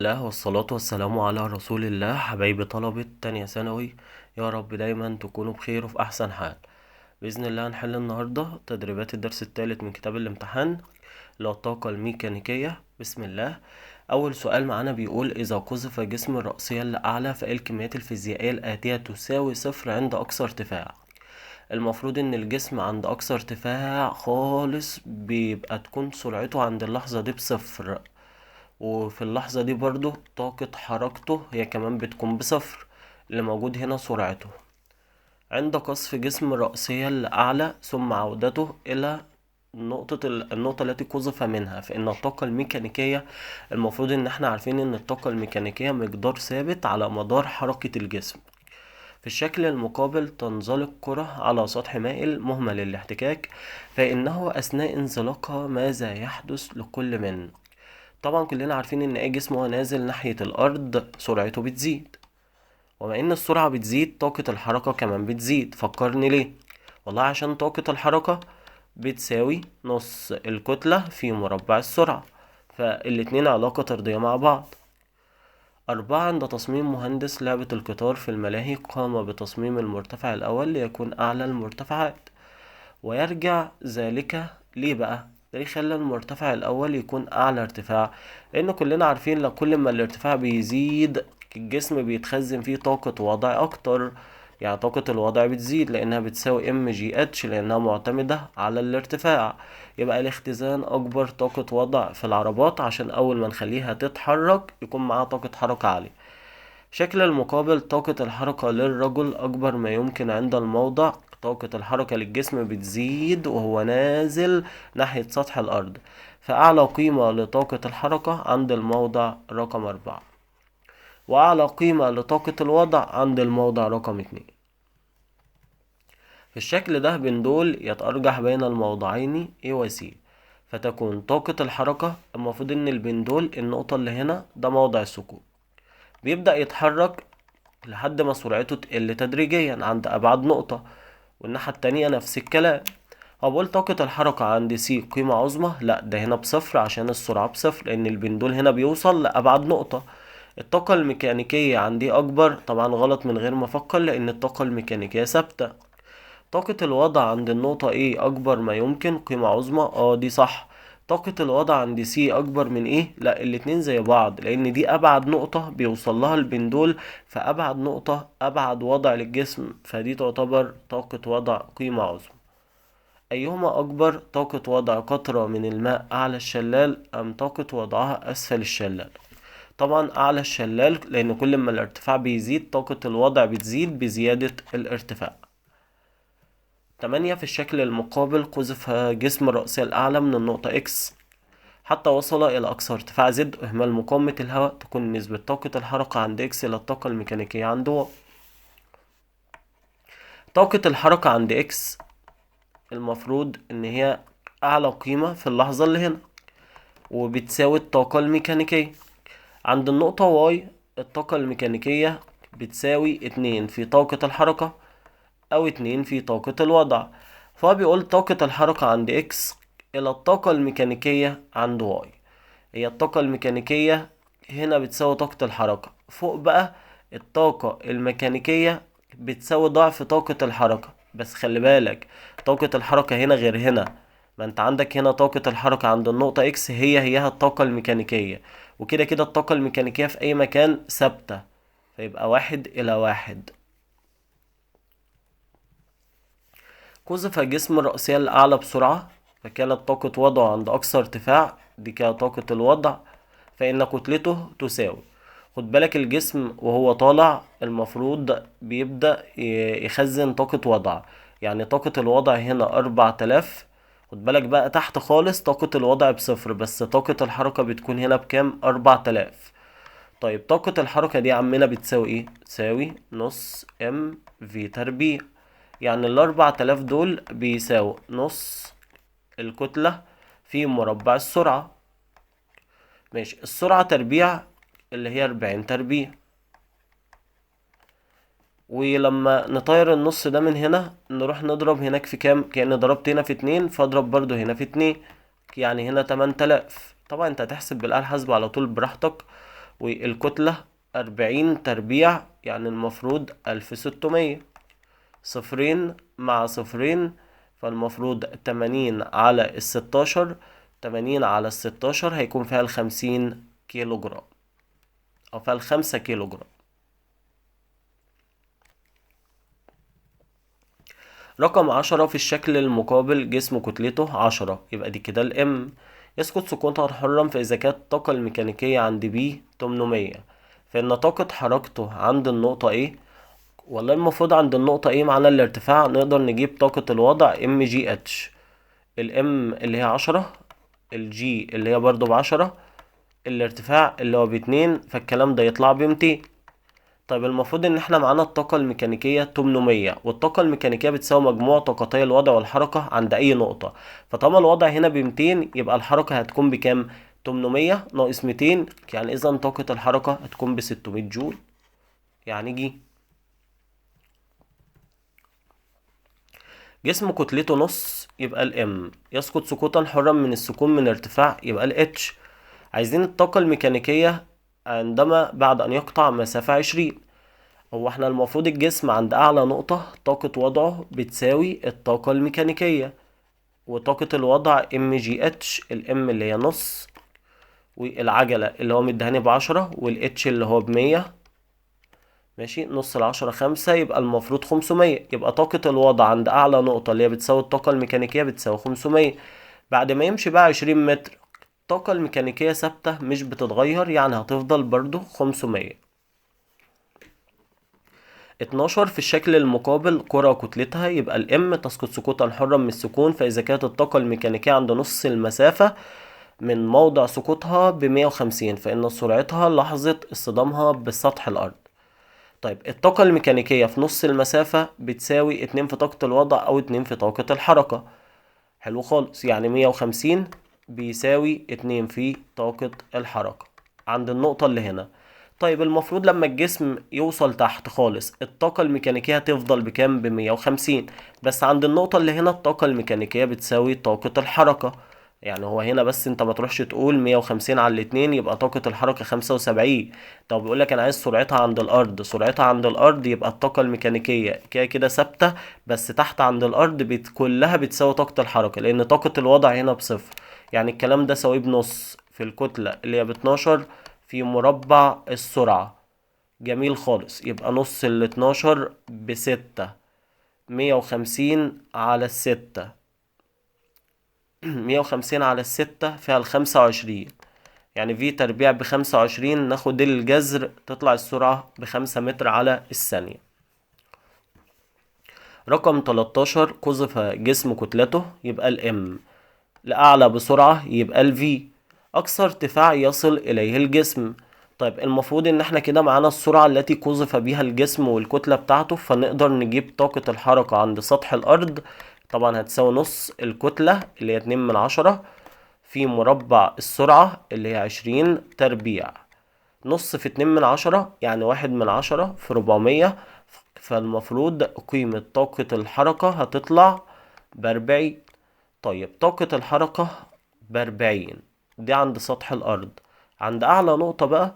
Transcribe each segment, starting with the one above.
الله والصلاة والسلام على رسول الله. حبايبي طلبة تانية ثانوي، يا رب دايما تكونوا بخير وفي أحسن حال. بإذن الله هنحل النهاردة تدريبات الدرس الثالث من كتاب الامتحان اللي هو الطاقة الميكانيكية. بسم الله. أول سؤال معانا بيقول: إذا قذف جسم الرأسية لأعلى فإيه الكميات الفيزيائية الآتية تساوي صفر عند أقصى ارتفاع؟ المفروض إن الجسم عند أقصى ارتفاع خالص بيبقى تكون سرعته عند اللحظة دي بصفر، وفي اللحظة دي برضو طاقة حركته هي كمان بتكون بصفر. اللي موجود هنا سرعته عند قصف جسم رأسيا لأعلى ثم عودته إلى النقطة التي قذف منها، فإن الطاقة الميكانيكية المفروض إن احنا عارفين إن الطاقة الميكانيكية مقدار ثابت على مدار حركة الجسم. في الشكل المقابل تنزلق كرة على سطح مائل مهمل الاحتكاك، فإنه أثناء انزلاقها ماذا يحدث لكل من؟ طبعا كلنا عارفين ان اي جسم هو نازل ناحية الارض سرعته بتزيد، وما ان السرعة بتزيد طاقة الحركة كمان بتزيد. فكرني ليه؟ والله عشان طاقة الحركة بتساوي نص الكتلة في مربع السرعة، فالاتنين علاقة طردية مع بعض. أربعة: عند تصميم مهندس لعبة القطار في الملاهي قام بتصميم المرتفع الأول ليكون أعلى المرتفعات، ويرجع ذلك ليه بقى؟ ليه خلى المرتفع الأول يكون أعلى ارتفاع؟ لأن كلنا عارفين لو كل ما الارتفاع بيزيد الجسم بيتخزن فيه طاقة وضع أكتر، يعني طاقة الوضع بتزيد لأنها بتساوي ام جي اتش لأنها معتمدة على الارتفاع. يبقى الاختزان أكبر طاقة وضع في العربات عشان أول ما نخليها تتحرك يكون معاها طاقة حركة عالية. شكل المقابل طاقة الحركة للرجل أكبر ما يمكن عند الموضع. طاقة الحركة للجسم بتزيد وهو نازل ناحية سطح الأرض، فأعلى قيمة لطاقة الحركة عند الموضع رقم 4، وأعلى قيمة لطاقة الوضع عند الموضع رقم 2. في الشكل ده بندول يتأرجح بين الموضعين A و C، فتكون طاقة الحركة المفروض إن البندول النقطة اللي هنا ده موضع السكون، بيبدأ يتحرك لحد ما سرعته تقل تدريجيا عند أبعد نقطة، والناحية التانية نفس الكلام. هو بقول طاقة الحركة عند سي قيمة عظمى، لا ده هنا بصفر عشان السرعة بصفر لأن البندول هنا بيوصل لأبعد نقطة. الطاقة الميكانيكية عندي أكبر، طبعا غلط من غير ما أفكر لأن الطاقة الميكانيكية ثابتة. طاقة الوضع عند النقطة A أكبر ما يمكن قيمة عظمى، دي صح. طاقة الوضع عند C أكبر من إيه؟ لا الاتنين زي بعض لأن دي أبعد نقطة بيوصل لها البندول، فأبعد نقطة أبعد وضع للجسم، فدي تعتبر طاقة وضع قيمة عظمى. أيهما أكبر، طاقة وضع قطرة من الماء أعلى الشلال أم طاقة وضعها أسفل الشلال؟ طبعا أعلى الشلال لأن كل ما الارتفاع بيزيد طاقة الوضع بتزيد بزيادة الارتفاع. 8: في الشكل المقابل قذف جسم الرأسية الأعلى من النقطة X حتى وصل إلى أقصى ارتفاع Z، إهمال مقاومة الهواء تكون نسبة طاقة الحركة عند X إلى الطاقة الميكانيكية عند Y. طاقة الحركة عند X المفروض إن هي أعلى قيمة في اللحظة اللي هنا وبتساوي الطاقة الميكانيكية. عند النقطة Y الطاقة الميكانيكية بتساوي 2 في طاقة الحركة أو 2 في طاقة الوضع، فهو بيقول طاقة الحركة عند X إلى الطاقة الميكانيكية عند Y. هي الطاقة الميكانيكية هنا بتساوي طاقة الحركة، فوق بقى الطاقة الميكانيكية بتساوي ضعف طاقة الحركة، بس خلي بالك طاقة الحركة هنا غير هنا. ما انت عندك هنا طاقة الحركة عند النقطة اكس هي الطاقة الميكانيكية، وكده كده الطاقة الميكانيكية في اي مكان ثابتة، فيبقى 1/1. قذف جسم الرأسية الأعلى بسرعة فكانت طاقة وضعه عند أقصى ارتفاع، دي كده طاقة الوضع، فإن كتلته تساوي. خد بالك الجسم وهو طالع المفروض بيبدأ يخزن طاقة وضع، يعني طاقة الوضع هنا 4000. خد بالك بقى تحت خالص طاقة الوضع بصفر بس طاقة الحركة بتكون هنا بكام؟ 4000. طيب طاقة الحركة دي عمنا بتساوي ايه؟ تساوي نص ام في تربيع، يعني ال4000 دول بيساوي نص الكتلة في مربع السرعة. ماشي، السرعة تربيع اللي هي 40 تربيع، ولما نطير النص ده من هنا نروح نضرب هناك في كام؟ كأني ضربت هنا في 2 فاضرب برضو هنا في 2، يعني هنا 8000. طبعا انت هتحسب بالآلة الحاسبة على طول براحتك، والكتلة 40 تربيع، يعني المفروض 1600. صفرين مع صفرين، فالمفروض 80 على ال16. 80 على ال16 هيكون فيها 50 كيلو جرام، أو فيها 5 كيلو جرام. رقم 10 في الشكل المقابل جسم كتلته 10، يبقى دي كده الام. يسقط سقوطا حرا فإذا كانت الطاقة الميكانيكية عند بي 800، فإن طاقة حركته عند النقطة ايه؟ والله المفروض عند النقطة ايه معانا الارتفاع، نقدر نجيب طاقة الوضع ام جي اتش. الام اللي هي 10، الجي اللي هي برضو ب10، الارتفاع اللي هو ب2، فالكلام ده يطلع ب200. طيب المفروض ان احنا معانا الطاقة الميكانيكية 800، والطاقة الميكانيكية بتساوي مجموع طاقتي الوضع والحركة عند اي نقطة. فطالما الوضع هنا ب200، يبقى الحركة هتكون بكام؟ 800 ناقص 200، يعني اذا طاقة الحركة هتكون ب600 جول، يعني جي. جسم كتلته نص، يبقى الام. يسقط سقوطا حرا من السكون من ارتفاع، يبقى الاتش. عايزين الطاقة الميكانيكية عندما بعد ان يقطع مسافة 20. هو احنا المفروض الجسم عند اعلى نقطة طاقة وضعه بتساوي الطاقة الميكانيكية، وطاقة الوضع ام جي اتش، الام اللي هي نص، والعجلة اللي هو مدهاني ب10، والاتش اللي هو ب100. ماشي، نص ال10 5، يبقى المفروض 500. يبقى طاقة الوضع عند اعلى نقطة اللي هي بتساوي الطاقة الميكانيكية بتساوي 500. بعد ما يمشي بقى 20 متر، الطاقة الميكانيكية ثابتة مش بتتغير، يعني هتفضل برضو 500. 12 في الشكل المقابل كرة كتلتها، يبقى الام تسقط سقوطا حرا من السكون فإذا كانت الطاقة الميكانيكية عند نص المسافة من موضع سقوطها ب150، فإن سرعتها لحظة اصطدامها بسطح الأرض. طيب الطاقة الميكانيكية في نص المسافة بتساوي 2 في طاقة الوضع أو 2 في طاقة الحركة. حلو خالص، يعني 150 بيساوي 2 في طاقة الحركة عند النقطة اللي هنا. طيب المفروض لما الجسم يوصل تحت خالص الطاقة الميكانيكية هتفضل بكام؟ ب150. بس عند النقطة اللي هنا الطاقة الميكانيكية بتساوي طاقة الحركة. يعني هو هنا بس انت ما تروحش تقول 150 على الاتنين يبقى طاقة الحركة 75. طب بيقولك انا عايز سرعتها عند الارض، سرعتها عند الارض يبقى الطاقة الميكانيكية كده كده ثابتة، بس تحت عند الارض كلها بتساوي طاقة الحركة، لان طاقة الوضع هنا بصفر. يعني الكلام ده ساويه بنص في الكتلة اللي هي ب12 في مربع السرعة. جميل خالص، يبقى نص ال12 ب6. 150 على ال6 150 على ال6 فيها ال25، يعني في تربيع ب25، ناخد الجذر تطلع السرعة ب5 متر على الثانية. رقم 13 قذف جسم كتلته، يبقى الام. لأعلى بسرعة يبقى الفي. أقصى ارتفاع يصل إليه الجسم. طيب المفروض إن احنا كده معانا السرعة التي قذف بها الجسم والكتلة بتاعته، فنقدر نجيب طاقة الحركة عند سطح الأرض. طبعا هتساوي نص الكتلة اللي هي 2/10 في مربع السرعة اللي هي 20 تربيع. نص في 2/10 يعني 1/10 في 400، فالمفروض قيمة طاقة الحركة هتطلع ب40. طيب طاقة الحركة ب40 دي عند سطح الأرض. عند أعلى نقطة بقى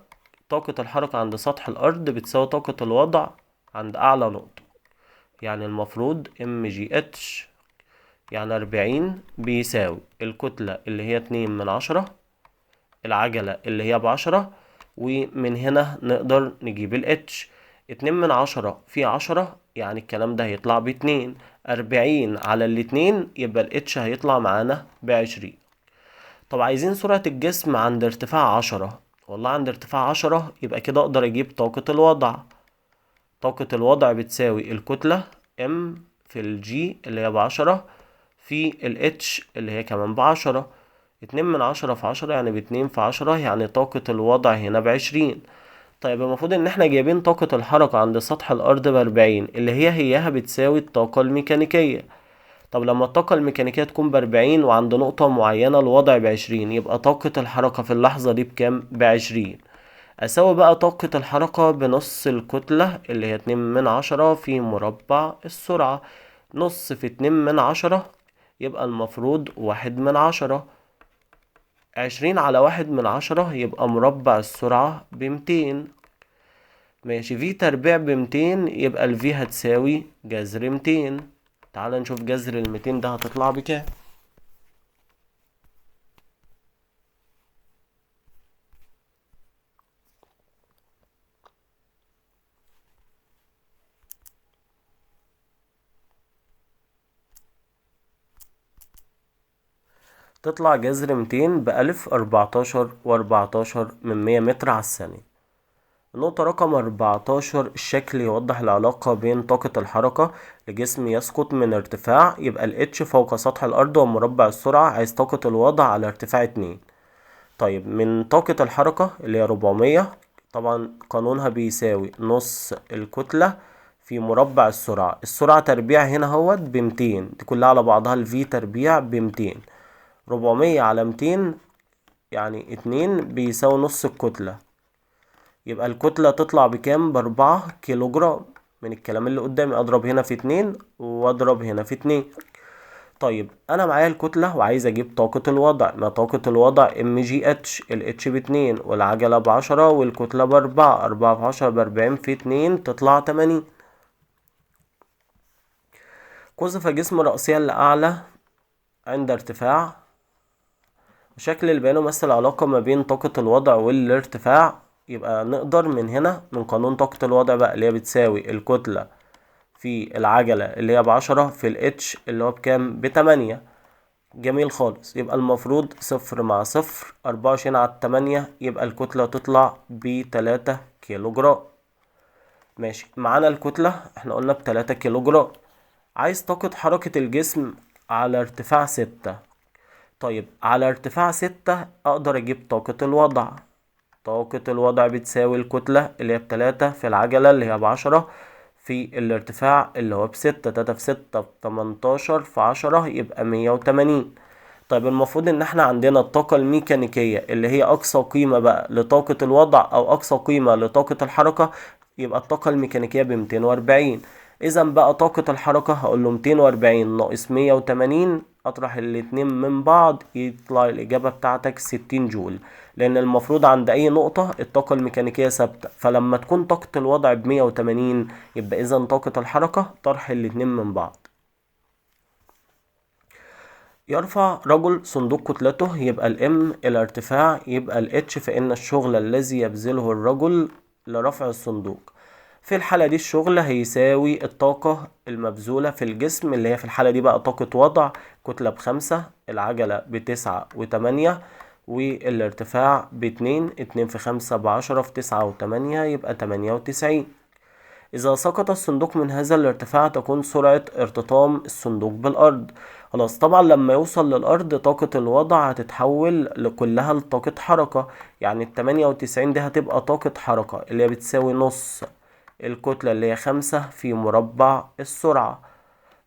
طاقة الحركة عند سطح الأرض بتساوي طاقة الوضع عند أعلى نقطة، يعني المفروض ام جي اتش، يعني 40 بيساوي الكتلة اللي هي 2/10، العجلة اللي هي ب10، ومن هنا نقدر نجيب الاتش. 2/10 في 10، يعني الكلام ده هيطلع ب2. 40 على الاتنين يبقى الاتش هيطلع معانا ب20. طب عايزين سرعة الجسم عند ارتفاع 10. والله عند ارتفاع 10 يبقى كده اقدر اجيب طاقة الوضع. طاقة الوضع بتساوي الكتلة ام في الجي اللي هي ب10 في الاتش اللي هي كمان ب10. 2/10 في 10 يعني ب2 في 10، يعني طاقة الوضع هنا ب20. طيب المفروض ان احنا جايبين طاقة الحركة عند سطح الارض ب40، اللي هياها بتساوي الطاقة الميكانيكية. طب لما الطاقة الميكانيكية تكون ب40 وعند نقطة معينة الوضع ب20، يبقى طاقة الحركة في اللحظة دي بكام؟ ب20. أساوي بقى طاقة الحركة بنص الكتلة اللي هي 2/10 في مربع السرعة. نص في 2/10 يبقى المفروض 1/10. 20/1/10 يبقى مربع السرعة ب200. ماشي، في تربيع ب200 يبقى الفي هتساوي جذر 200. تعال نشوف جذر ال200 ده هتطلع بكام. تطلع جذر 200 ب1414/14 متر على الثانية. النقطة رقم 14، الشكل يوضح العلاقة بين طاقة الحركة لجسم يسقط من ارتفاع، يبقى ال h فوق سطح الأرض ومربع السرعة، عايز طاقة الوضع على ارتفاع 2. طيب من طاقة الحركة اللي هي 400، طبعا قانونها بيساوي نص الكتلة في مربع السرعة. السرعة تربيع هنا هوت ب200، دي كلها على بعضها ال v تربيع ب200. 400 على 200 يعني 2 بيساوي نص الكتلة، يبقى الكتلة تطلع بكام؟ ب4 كيلو جرام. من الكلام اللي قدامي اضرب هنا في 2 واضرب هنا في 2. طيب انا معايا الكتلة وعايز اجيب طاقة الوضع. ما طاقة الوضع mgh، ال h ب2 والعجلة ب10 والكتلة ب4. 4 في 10 ب40 في 2 تطلع 80. قذف جسم رأسيا لأعلى عند ارتفاع. شكل البيان يمثل علاقة ما بين طاقة الوضع والارتفاع. يبقى نقدر من هنا من قانون طاقة الوضع بقى اللي هي بتساوي الكتلة في العجلة اللي هي ب10 في الاتش اللي هو بكام؟ ب8. جميل خالص. يبقى المفروض 0 مع 0 24 على 8، يبقى الكتلة تطلع ب3 كيلو جرام. ماشي، معانا الكتلة احنا قلنا ب3 كيلو جرام. عايز طاقة حركة الجسم على ارتفاع 6. طيب على ارتفاع 6 اقدر اجيب طاقة الوضع. طاقة الوضع بتساوي الكتلة اللي هي ب3 في العجلة اللي هي ب10 في الارتفاع اللي هو ب6. 3 في 6 ب18 في 10 يبقى 180. طيب المفروض ان احنا عندنا الطاقة الميكانيكية اللي هي اقصى قيمة بقى لطاقة الوضع او اقصى قيمة لطاقة الحركة، يبقى الطاقة الميكانيكية ب240. اذا بقى طاقة الحركة هقول له 240 ناقص 180، اطرح الاتنين من بعض يطلع الاجابة بتاعتك 60 جول. لان المفروض عند اي نقطة الطاقة الميكانيكية ثابتة، فلما تكون طاقة الوضع ب180 يبقى اذا طاقة الحركة طرح الاتنين من بعض. يرفع رجل صندوق كتلته، يبقى الام الارتفاع، يبقى الاتش فإن الشغل الذي يبذله الرجل لرفع الصندوق. في الحالة دي الشغل هيساوي الطاقة المبذولة في الجسم اللي هي في الحالة دي بقى طاقة وضع. كتلة ب5، العجلة ب9 و8 والارتفاع ب2. 2 في 5 ب10 في 9 و8 يبقى 98. إذا سقط الصندوق من هذا الارتفاع تكون سرعة ارتطام الصندوق بالأرض. خلاص، طبعا لما يوصل للأرض طاقة الوضع هتتحول كلها لطاقة حركة. يعني ال98 دي هتبقى طاقة حركة اللي هي بتساوي نص الكتلة اللي هي 5 في مربع السرعة.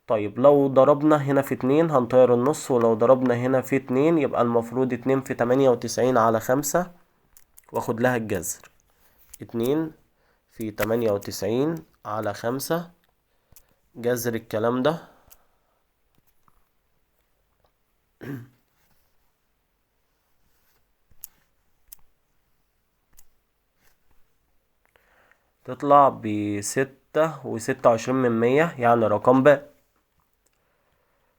طيب لو ضربنا هنا في 2 هنطير النص، ولو ضربنا هنا في 2 يبقى المفروض 2 في 98 على 5 واخد لها الجذر. 2 في 98 على 5 جذر الكلام ده تطلع ب6.26 يعني رقم ب.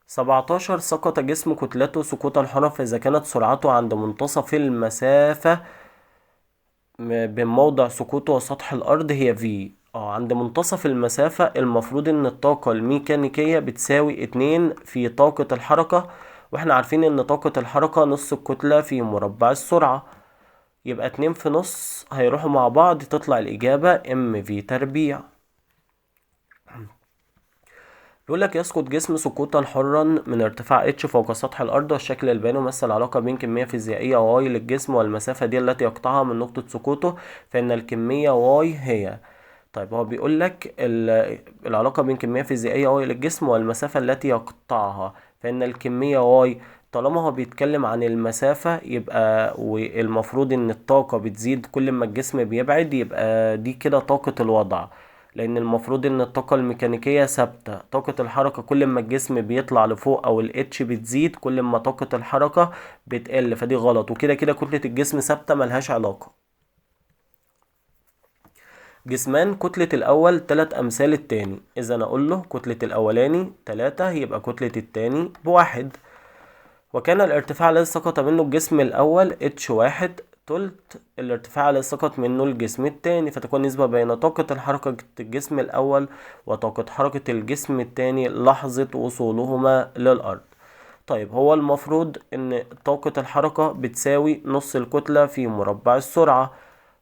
17، سقط جسم كتلته سقوطا حرا إذا كانت سرعته عند منتصف المسافة بين موضع سقوطه وسطح الأرض هي v. عند منتصف المسافة المفروض ان الطاقة الميكانيكية بتساوي 2 في طاقة الحركة، واحنا عارفين ان طاقة الحركة نص الكتلة في مربع السرعة. يبقى 2 في نص هيروحوا مع بعض تطلع الإجابة mv تربيع. يقول لك يسقط جسم سقوطا حرا من ارتفاع h فوق سطح الأرض، والشكل البياني يمثل علاقة بين كمية فيزيائية y للجسم والمسافة دي التي يقطعها من نقطة سقوطه، فإن الكمية y هي. طيب هو بيقول لك العلاقة بين كمية فيزيائية y للجسم والمسافة التي يقطعها، فإن الكمية y. طالما هو بيتكلم عن المسافة يبقى والمفروض إن الطاقة بتزيد كل ما الجسم بيبعد، يبقى دي كده طاقة الوضع. لان المفروض ان الطاقة الميكانيكية ثابتة. طاقة الحركة كل ما الجسم بيطلع لفوق او الاتش بتزيد كل ما طاقة الحركة بتقل، فدي غلط. وكده كده كتلة الجسم ثابتة ملهاش علاقة. جسمان كتلة الأول 3 أمثال التاني. إذا أنا أقول له كتلة الأولاني 3 يبقى كتلة التاني ب1. وكان الارتفاع الذي سقط منه الجسم الأول h1 تلت الارتفاع الذي سقط منه الجسم التاني، فتكون نسبة بين طاقة الحركة الجسم الأول وطاقة حركة الجسم التاني لحظة وصولهما للأرض. طيب هو المفروض إن طاقة الحركة بتساوي نص الكتلة في مربع السرعة.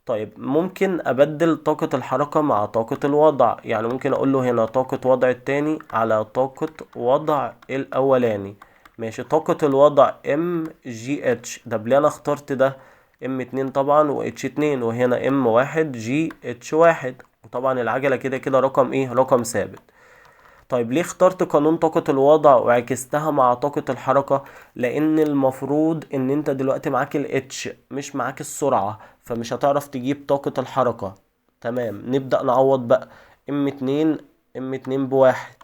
طيب ممكن أبدل طاقة الحركة مع طاقة الوضع، يعني ممكن أقول له هنا طاقة وضع التاني على طاقة وضع الأولاني. ماشي، طاقة الوضع ام جي اتش. ده ليه انا اخترت ده ام 2 طبعا و اتش 2، وهنا ام 1 جي اتش 1، وطبعا العجلة كده كده رقم ايه، رقم ثابت. طيب ليه اخترت قانون طاقة الوضع وعكستها مع طاقة الحركة؟ لان المفروض ان انت دلوقتي معاك الاتش مش معاك السرعة، فمش هتعرف تجيب طاقة الحركة. تمام، نبدأ نعوض بقى. ام 2 بواحد،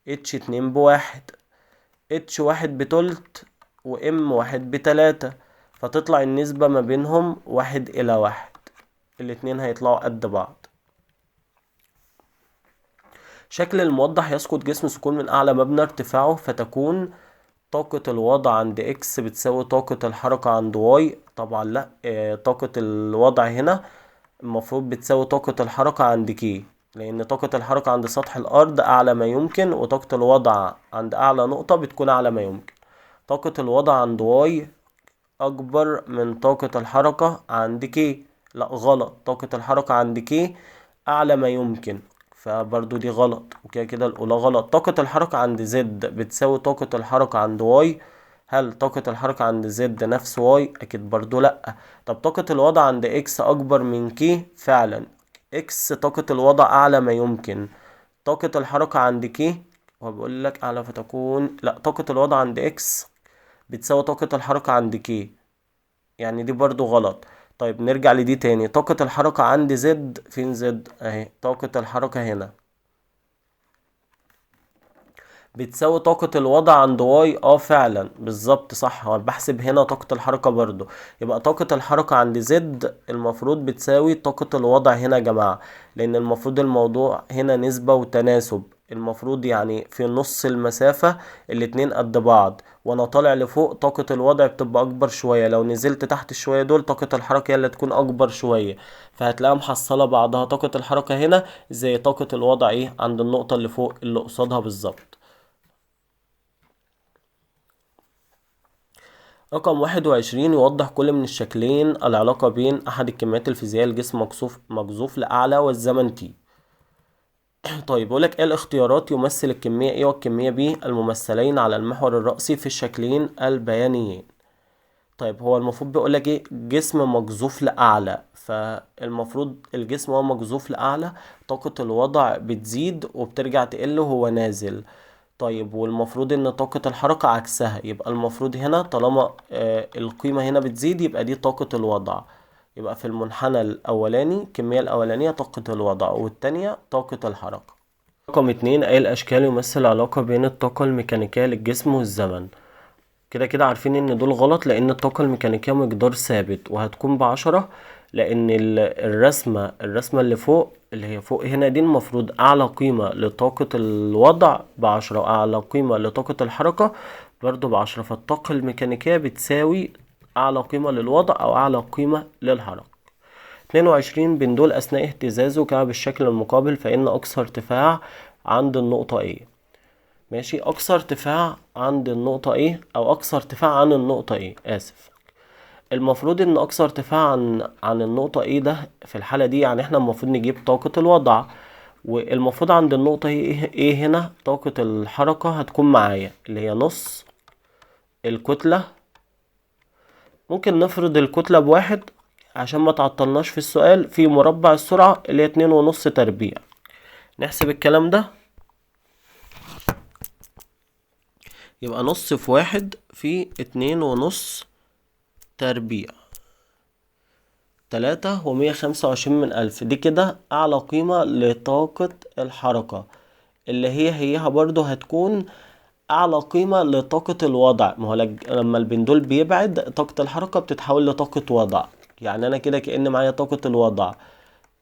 اتش 2 بواحد، اتش 1 بتلت، وام 1 بتلاتة، فتطلع النسبة ما بينهم 1:1. الاتنين هيطلعوا قد بعض. شكل الموضح: يسقط جسم سكون من أعلى مبنى ارتفاعه، فتكون طاقة الوضع عند اكس بتساوي طاقة الحركة عند واي. طبعا لا، طاقة الوضع هنا المفروض بتساوي طاقة الحركة عند كي، لأن طاقة الحركة عند سطح الأرض أعلى ما يمكن، وطاقة الوضع عند أعلى نقطة بتكون أعلى ما يمكن. طاقة الوضع عند واي أكبر من طاقة الحركة عند كي. لا غلط، طاقة الحركة عند كي أعلى ما يمكن، فبرضو دي غلط، وكده كده الأولى غلط. طاقة الحركة عند زد بتساوي طاقة الحركة عند واي. هل طاقة الحركة عند زد نفس واي؟ أكيد برضو لأ. طب طاقة الوضع عند اكس أكبر من كي؟ فعلا اكس طاقة الوضع أعلى ما يمكن. طاقة الحركة عند كي وبقول لك أعلى، فتكون لأ، طاقة الوضع عند اكس بتساوي طاقة الحركة عند كي، يعني دي برضو غلط. طيب نرجع لدي تاني. طاقة الحركة عند زد، فين زد اهي، طاقة الحركة هنا بتساوي طاقة الوضع عند واي. فعلا بالظبط صح، هو بحسب هنا طاقة الحركة برضو. يبقى طاقة الحركة عند زد المفروض بتساوي طاقة الوضع هنا يا جماعة، لان المفروض الموضوع هنا نسبة وتناسب. المفروض يعني في نص المسافة الاتنين قد بعض، وانا طالع لفوق طاقة الوضع بتبقى اكبر شوية، لو نزلت تحت شوية دول طاقة الحركة هي اللي تكون اكبر شوية، فهتلاقيها محصلة بعضها. طاقة الحركة هنا زي طاقة الوضع ايه عند النقطة اللي فوق اللي قصادها بالظبط. رقم 21 يوضح كل من الشكلين العلاقة بين أحد الكميات الفيزيائية لجسم مقذوف لأعلى والزمن t. طيب بقولك ايه الاختيارات: يمثل الكمية A والكمية B الممثلين على المحور الرأسي في الشكلين البيانيين. طيب هو المفروض بيقولك ايه، جسم مقذوف لأعلى، فالمفروض الجسم هو مقذوف لأعلى طاقة الوضع بتزيد وبترجع تقل وهو نازل. طيب والمفروض ان طاقة الحركة عكسها، يبقى المفروض هنا طالما القيمة هنا بتزيد يبقى دي طاقة الوضع. يبقى في المنحنى الاولاني الكمية الاولانية طاقة الوضع والتانية طاقة الحركة. رقم 2 اي الاشكال يمثل علاقة بين الطاقة الميكانيكية للجسم والزمن. كده كده عارفين ان دول غلط، لان الطاقة الميكانيكية مقدار ثابت وهتكون ب10، لان الرسمة اللي فوق اللي هي فوق هنا دي المفروض اعلى قيمة لطاقة الوضع ب10 واعلى قيمة لطاقة الحركة برضو ب10، فالطاقة الميكانيكية بتساوي اعلى قيمة للوضع او اعلى قيمة للحركة. 22 بين دول اثناء اهتزازه كما بالشكل المقابل فان اقصى ارتفاع عند النقطة A. ماشي، اقصى ارتفاع عند النقطة ايه او اقصى ارتفاع عن النقطة ايه، اسف. المفروض ان اقصى ارتفاع عن النقطة ايه ده في الحالة دي يعني احنا المفروض نجيب طاقة الوضع، والمفروض عند النقطة ايه هنا طاقة الحركة هتكون معايا اللي هي نص الكتلة. ممكن نفرض الكتلة ب1 عشان ما تعطلناش في السؤال في مربع السرعة اللي هي 2.5 تربيع. نحسب الكلام ده، يبقى نص في 1 في 2.5 تربيع. 3 و125 من 1000 دي كده أعلى قيمة لطاقة الحركة، اللي هي برضو هتكون أعلى قيمة لطاقة الوضع. ما هو لما البندول بيبعد طاقة الحركة بتتحول لطاقة وضع. يعني أنا كده كأن معايا طاقة الوضع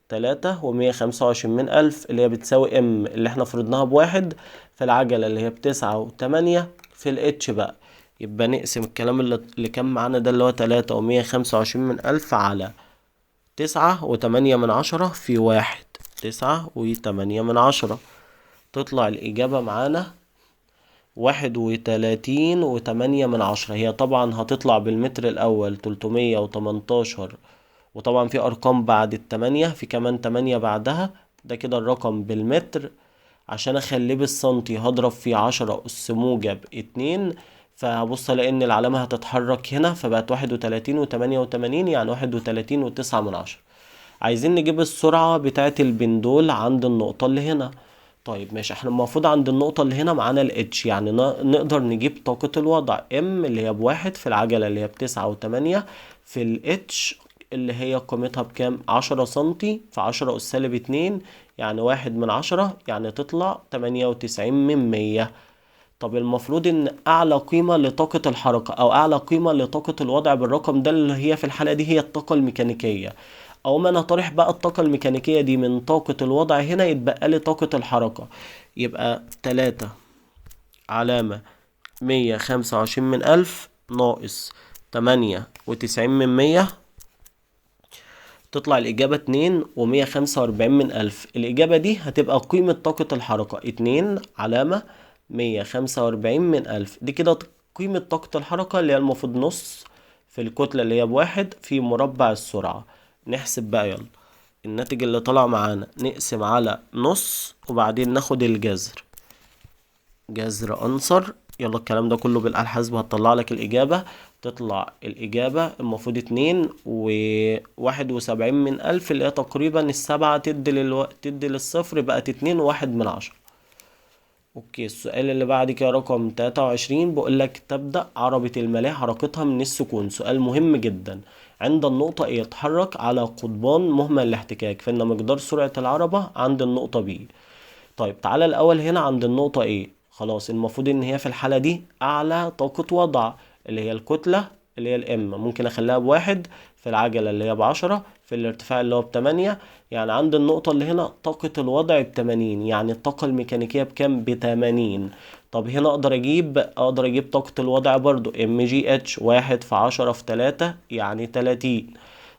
3 و125 من 1000 اللي هي بتساوي ام اللي احنا فرضناها بواحد في العجلة اللي هي ب9 و8 في الاتش بقى. يبقى نقسم الكلام اللي كان معانا ده اللي هو 3 و125 من 1000 على 9 و8 من 10 في واحد، 9 و8 من 10. تطلع الإجابة معانا 31 و8 من 10. هي طبعا هتطلع بالمتر الأول 318، وطبعا في أرقام بعد التمانية، في كمان تمانية بعدها. ده كده الرقم بالمتر. عشان أخليه بالسنتي هضرب في 10 أس موجب 2، فهبص ألاقي إن العلامة هتتحرك هنا، فبقت 31 و88، يعني 31 و9 من 10. عايزين نجيب السرعة بتاعة البندول عند النقطة اللي هنا. طيب ماشي، احنا المفروض عند النقطة اللي هنا معانا الاتش، يعني نقدر نجيب طاقة الوضع ام اللي هي بواحد في العجلة اللي هي ب9 و8 في الاتش اللي هي قيمتها بكام؟ 10 سنتي في 10 أس-2، يعني 1 من 10، يعني تطلع 98 من 100. طب المفروض ان اعلى قيمة لطاقة الحركة او اعلى قيمة لطاقة الوضع بالرقم ده اللي هي في الحالة دي هي الطاقة الميكانيكية. او ما انا طارح بقى الطاقة الميكانيكية دي من طاقة الوضع هنا، يتبقى لي طاقة الحركة. يبقى 3 علامة 125 من 1000 ناقص 98 من 100، تطلع الإجابة 2 و145 من 1000. الإجابة دي هتبقى قيمة طاقة الحركة 2 علامة 145 من 1000. دي كده قيمة طاقة الحركة اللي هي المفروض نص في الكتلة اللي هي بواحد في مربع السرعة. نحسب بقى يلا الناتج اللي طلع معانا، نقسم على نص وبعدين ناخد الجذر، جذر أنصر. يلا الكلام ده كله بالآلة الحاسبة هتطلع لك الإجابة. تطلع الإجابة المفروض 2 و71 من 1000 اللي هي تقريبا السبعة تدي للصفر، بقت 2 و1 من 10. اوكي، السؤال اللي بعد كده رقم 23 بيقول لك تبدأ عربة الملاهي حركتها من السكون. سؤال مهم جدا. عند النقطة A يتحرك على قضبان مهمل الاحتكاك، فإن مقدار سرعة العربة عند النقطة B. طيب تعالى الأول هنا عند النقطة A. خلاص المفروض إن هي في الحالة دي أعلى طاقة وضع اللي هي الكتلة اللي هي الام، ممكن أخليها بواحد في العجلة اللي هي ب10 في الارتفاع اللي هو ب8. يعني عند النقطة اللي هنا طاقة الوضع ب80، يعني الطاقة الميكانيكية بكام؟ ب80. طب هنا أقدر أجيب طاقة الوضع برضو MGH، 1 في 10 في 3 يعني 30.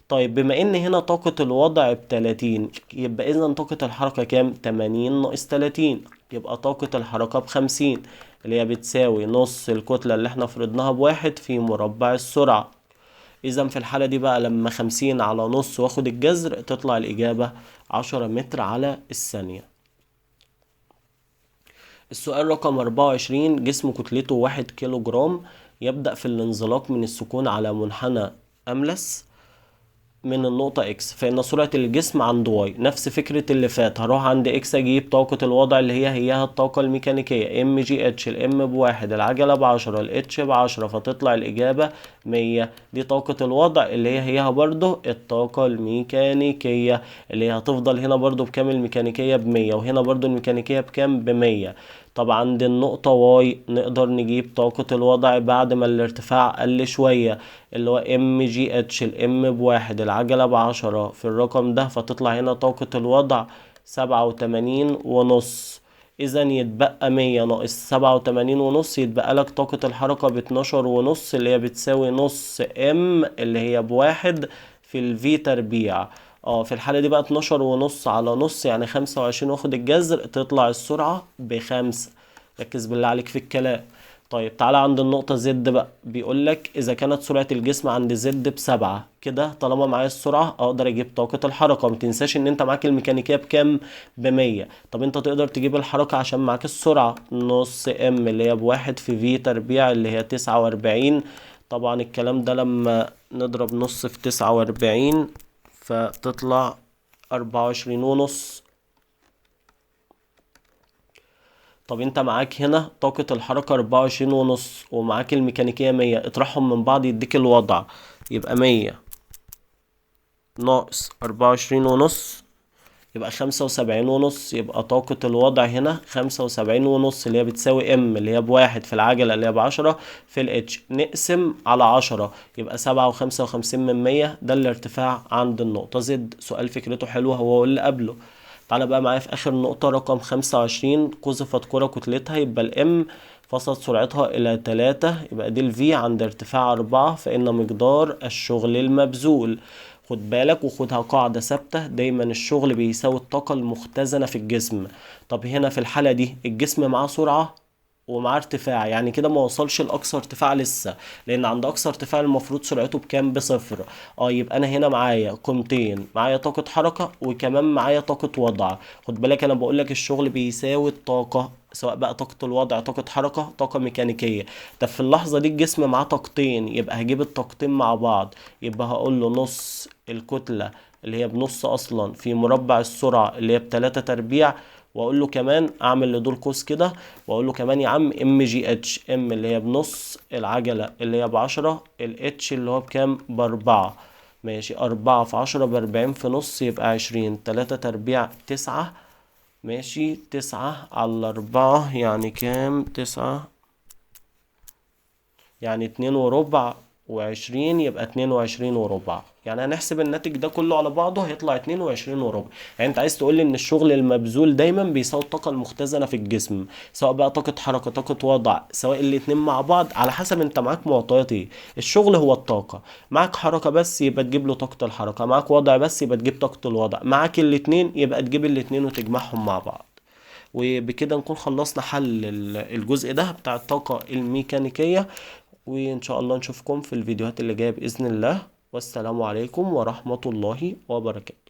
طيب بما ان هنا طاقة الوضع ب30، يبقى اذا طاقة الحركة كام؟ 80 - 30، يبقى طاقة الحركة ب50 اللي هي بتساوي نص الكتلة اللي احنا فرضناها بواحد في مربع السرعة. اذا في الحالة دي بقى لما 50 على نص واخد الجذر تطلع الإجابة 10 متر على الثانية. السؤال رقم 24، جسم كتلته 1 كيلو جرام، يبدأ في الانزلاق من السكون على منحنى أملس من النقطة اكس، فإن سرعة الجسم عند واي. نفس فكرة اللي فات، هروح عند اكس اجيب طاقة الوضع اللي هي الطاقة الميكانيكية ام جي اتش، الام بواحد، العجلة ب10، الاتش ب10، فتطلع الإجابة 100. دي طاقة الوضع اللي هي برضو الطاقة الميكانيكية اللي هي هتفضل هنا برضو بكام؟ الميكانيكية ب100، وهنا برضو الميكانيكية بكام؟ ب100. طب عند النقطة واي نقدر نجيب طاقة الوضع بعد ما الارتفاع قل شوية اللي هو ام جي اتش، الام بواحد، العجلة ب10 في الرقم ده، فتطلع هنا طاقة الوضع 87 ونص. اذا يتبقى 100 ناقص 87 ونص، يتبقى لك طاقة الحركة ب12 ونص اللي هي بتساوي نص ام اللي هي بواحد في الفي تربيع. في الحالة دي بقى 12 ونص على نص يعني 25، واخد الجذر تطلع السرعة ب5. ركز بالله عليك في الكلام. طيب تعالى عند النقطة زد بقى، بيقولك إذا كانت سرعة الجسم عند زد ب7، كده طالما معايا السرعة أقدر أجيب طاقة الحركة. متنساش إن أنت معاك الميكانيكية بكام؟ ب100. طب أنت تقدر تجيب الحركة عشان معاك السرعة نص ام اللي هي بواحد في في تربيع اللي هي 49. طبعا الكلام ده لما نضرب نص في 49 فتطلع 24 ونص. طب انت معاك هنا طاقة الحركة 24 ونص ومعاك الميكانيكية 100، اطرحهم من بعض يديك الوضع، يبقى 100 ناقص 24.5 يبقى 75.5. يبقى طاقة الوضع هنا 75.5 اللي هي بتساوي ام اللي هي بواحد في العجلة اللي هي ب10 في الاتش، نقسم على 10 يبقى 7.55%. ده الارتفاع عند النقطة زد. سؤال فكرته حلوة هو اللي قبله. تعالى بقى معايا في آخر نقطة رقم 25. قذفت كرة كتلتها، يبقى الام فصلت سرعتها إلى 3، يبقى دي الفي عند ارتفاع 4، فإن مقدار الشغل المبذول. خد بالك وخدها قاعدة ثابتة دايما، الشغل بيساوي الطاقة المختزنة في الجسم. طب هنا في الحالة دي الجسم معاه سرعة ومعاه ارتفاع، يعني كده ما وصلش لأقصى ارتفاع لسه، لأن عند أقصى ارتفاع المفروض سرعته بكام؟ بصفر. يبقى أنا هنا معايا قيمتين، معايا طاقة حركة وكمان معايا طاقة وضع. خد بالك أنا بقولك الشغل بيساوي الطاقة، سواء بقى طاقة الوضع، طاقة حركة، طاقة ميكانيكية. طب في اللحظة دي الجسم معاه طاقتين، يبقى هجيب الطاقتين مع بعض، يبقى هقول له نص الكتلة اللي هي بنص أصلا في مربع السرعة اللي هي ب3 تربيع، واقول له كمان اعمل لدول قوس كده، واقول له كمان يا عم ام جي اتش، ام اللي هي بنص العجلة اللي هي ب10، الاتش اللي هو بكام؟ ب4. ماشي، 4 في 10 ب40 في نص يبقى 20، 3 تربيع 9. ماشي، 9 على 4 يعني كام؟ 9 يعني 2 وربع، و20 يبقى 22 وربع. يعني هنحسب الناتج ده كله على بعضه هيطلع 22 وربع. يعني انت عايز تقولي ان الشغل المبذول دايما بيساوي الطاقة المختزنة في الجسم، سواء بقى طاقة حركة، طاقة وضع، سواء الاتنين مع بعض على حسب انت معاك معطيات ايه. الشغل هو الطاقة، معاك حركة بس يبقى تجيب له طاقة الحركة، معاك وضع بس يبقى تجيب طاقة الوضع، معاك الاتنين يبقى تجيب الاتنين وتجمعهم مع بعض. وبكده نكون خلصنا حل الجزء ده بتاع الطاقة الميكانيكية. وإن شاء الله نشوفكم في الفيديوهات اللي جاية بإذن الله. والسلام عليكم ورحمة الله وبركاته.